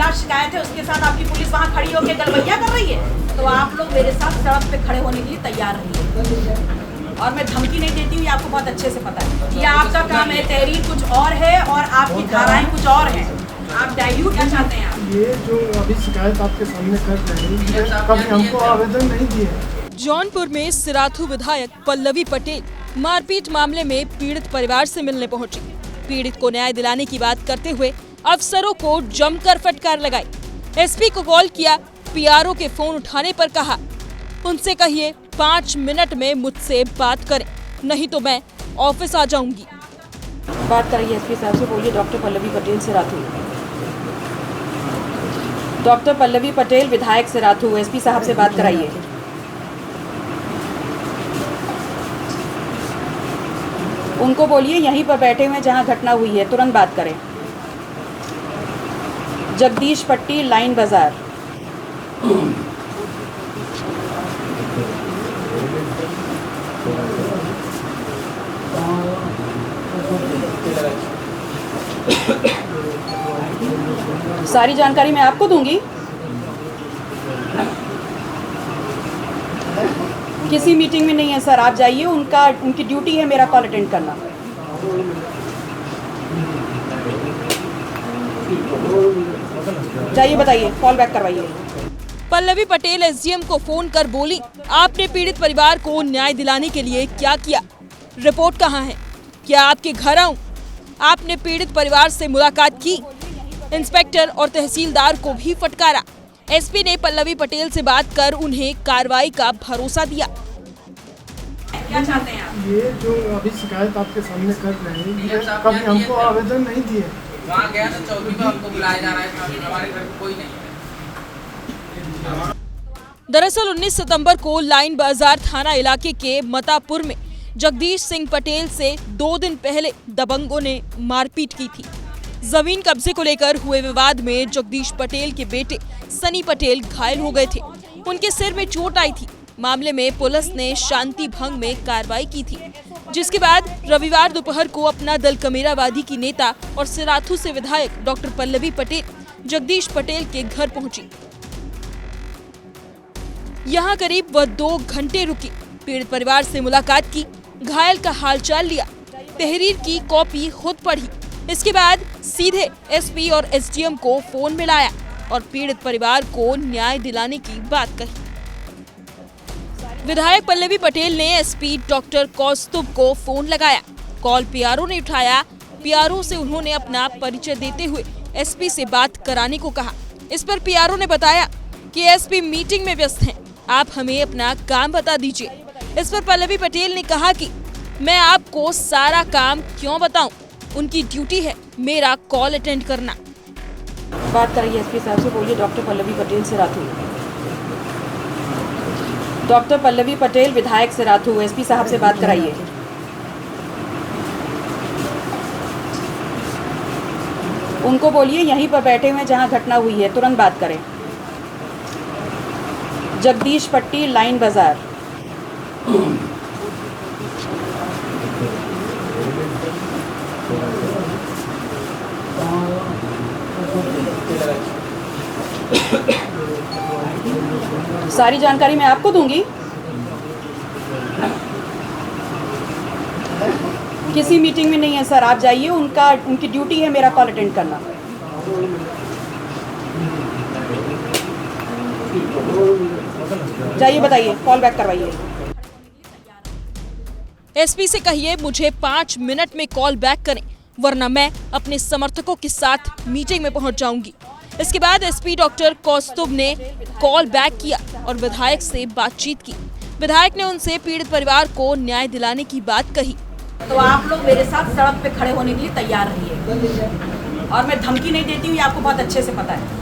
खिलाफ शिकायत है उसके साथ आपकी पुलिस वहाँ खड़ी होकर गलवैया कर रही है, तो आप लोग मेरे साथ सड़क पे खड़े होने के लिए तैयार रहिए। और मैं धमकी नहीं देती हूँ, ये आपको बहुत अच्छे से पता है। ये आपका काम है, तहरीर कुछ और है और आपकी धाराएं कुछ और हैं। आप डाइल्यूट क्या चाहते हैं? आप ये जो अभी शिकायत आपके सामने कर रहे हैं, कभी हमको आवेदन नहीं दिए। जौनपुर में सिराथू विधायक पल्लवी पटेल मारपीट मामले में पीड़ित परिवार से मिलने पहुंची। पीड़ित को न्याय दिलाने की बात करते हुए अफसरों को जमकर फटकार लगाई। एसपी को कॉल किया, पीआरओ के फोन उठाने पर कहा उनसे कहिए 5 मिनट में मुझसे बात करें, नहीं तो मैं ऑफिस आ जाऊंगी। बात करिए एसपी साहब से, बोलिए डॉक्टर पल्लवी पटेल सिराथू। डॉक्टर पल्लवी पटेल विधायक सिराथू, एसपी साहब से बात कराइए। उनको बोलिए यहीं पर बैठे हुए जहां घटना हुई है तुरंत बात करें। जगदीश पट्टी लाइन बाजार। सारी जानकारी मैं आपको दूंगी। किसी मीटिंग में नहीं है सर, आप जाइए, उनकी ड्यूटी है मेरा कॉल अटेंड करना। जाइए, बताइए, कॉल बैक करवाइए। पल्लवी पटेल एसडीएम को फोन कर बोली, आपने पीड़ित परिवार को न्याय दिलाने के लिए क्या किया? रिपोर्ट कहाँ है? क्या आपके घर आऊं? आपने पीड़ित परिवार से मुलाकात की? इंस्पेक्टर और तहसीलदार को भी फटकारा। एसपी ने पल्लवी पटेल से बात कर उन्हें कार्रवाई का भरोसा दिया। क्या चाहते हैं आप? ये जो अभी शिकायत आपके सामने कर रहे हैं, कभी हमको आवेदन नहीं दिए। वहाँ गया तो चौकी में हमको बुलाया जा रहा है, हमारे घर में कोई नहीं है। दरअसल 19 सितंबर को लाइन बाजार थाना इलाके के मतापुर में जगदीश सिंह पटेल से 2 दिन पहले दबंगों ने मारपीट की थी। जमीन कब्जे को लेकर हुए विवाद में जगदीश पटेल के बेटे सनी पटेल घायल हो गए थे। उनके सिर में चोट आई थी। मामले में पुलिस ने शांति भंग में कार्रवाई की थी, जिसके बाद रविवार दोपहर को अपना दल कमेरावादी की नेता और सिराथू से विधायक डॉक्टर पल्लवी पटेल जगदीश पटेल के घर पहुंची। यहां करीब वह 2 घंटे रुकी, पीड़ित परिवार से मुलाकात की, घायल का हालचाल लिया, तहरीर की कॉपी खुद पढ़ी। इसके बाद सीधे एसपी और एसडीएम को फोन मिलाया और पीड़ित परिवार को न्याय दिलाने की बात कही। विधायक पल्लवी पटेल ने एसपी डॉक्टर कौस्तुभ को फोन लगाया। कॉल पीआरओ ने उठाया। पीआरओ से उन्होंने अपना परिचय देते हुए एसपी से बात कराने को कहा। इस पर पीआरओ ने बताया कि एसपी मीटिंग में व्यस्त हैं, आप हमें अपना काम बता दीजिए। इस पर पल्लवी पटेल ने कहा कि मैं आपको सारा काम क्यों बताऊं, उनकी ड्यूटी है मेरा कॉल अटेंड करना। बात करिए एसपी साहब से, बोलिए डॉक्टर पल्लवी पटेल सिराथू। डॉक्टर पल्लवी पटेल विधायक सिराथू, एसपी साहब से बात कराइए। उनको बोलिए यहीं पर बैठे हुए जहां घटना हुई है तुरंत बात करें। जगदीश पट्टी लाइन बाजार। सारी जानकारी मैं आपको दूंगी। किसी मीटिंग में नहीं है सर, आप जाइए, उनकी ड्यूटी है मेरा कॉल अटेंड करना। जाइए, बताइए, कॉल बैक करवाइए। एसपी से कहिए मुझे 5 मिनट में कॉल बैक करें, वरना मैं अपने समर्थकों के साथ मीटिंग में पहुंच जाऊंगी। इसके बाद एसपी डॉक्टर कौस्तुभ ने कॉल बैक किया और विधायक से बातचीत की। विधायक ने उनसे पीड़ित परिवार को न्याय दिलाने की बात कही। तो आप लोग मेरे साथ सड़क पे खड़े होने के लिए तैयार रहिए। और मैं धमकी नहीं देती हूँ, ये आपको बहुत अच्छे से पता है।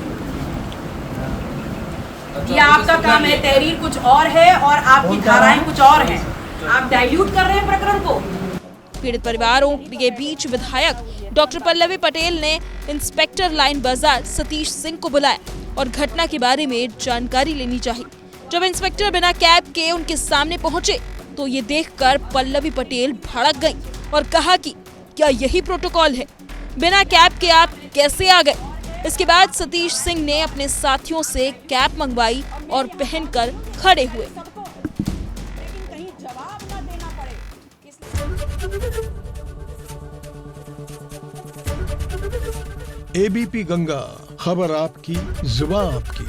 ये आपका काम है, तहरीर कुछ और है और आपकी धाराएं कुछ और हैं। आप डाइल्यूट कर रहे हैं प्रकरण को। पीड़ित परिवारों के बीच विधायक डॉक्टर पल्लवी पटेल ने इंस्पेक्टर लाइन बाजार सतीश सिंह को बुलाया और घटना के बारे में जानकारी लेनी चाहिए। जब इंस्पेक्टर बिना कैब के उनके सामने पहुंचे तो ये देखकर पल्लवी पटेल भड़क गई और कहा कि क्या यही प्रोटोकॉल है? बिना कैब के आप कैसे आ गए? इसके बाद सतीश सिंह ने अपने साथियों से कैप मंगवाई और पहनकर खड़े हुए। लेकिन कहीं जवाब ना देना पड़े, एबीपी गंगा, खबर आपकी, जुबान आपकी।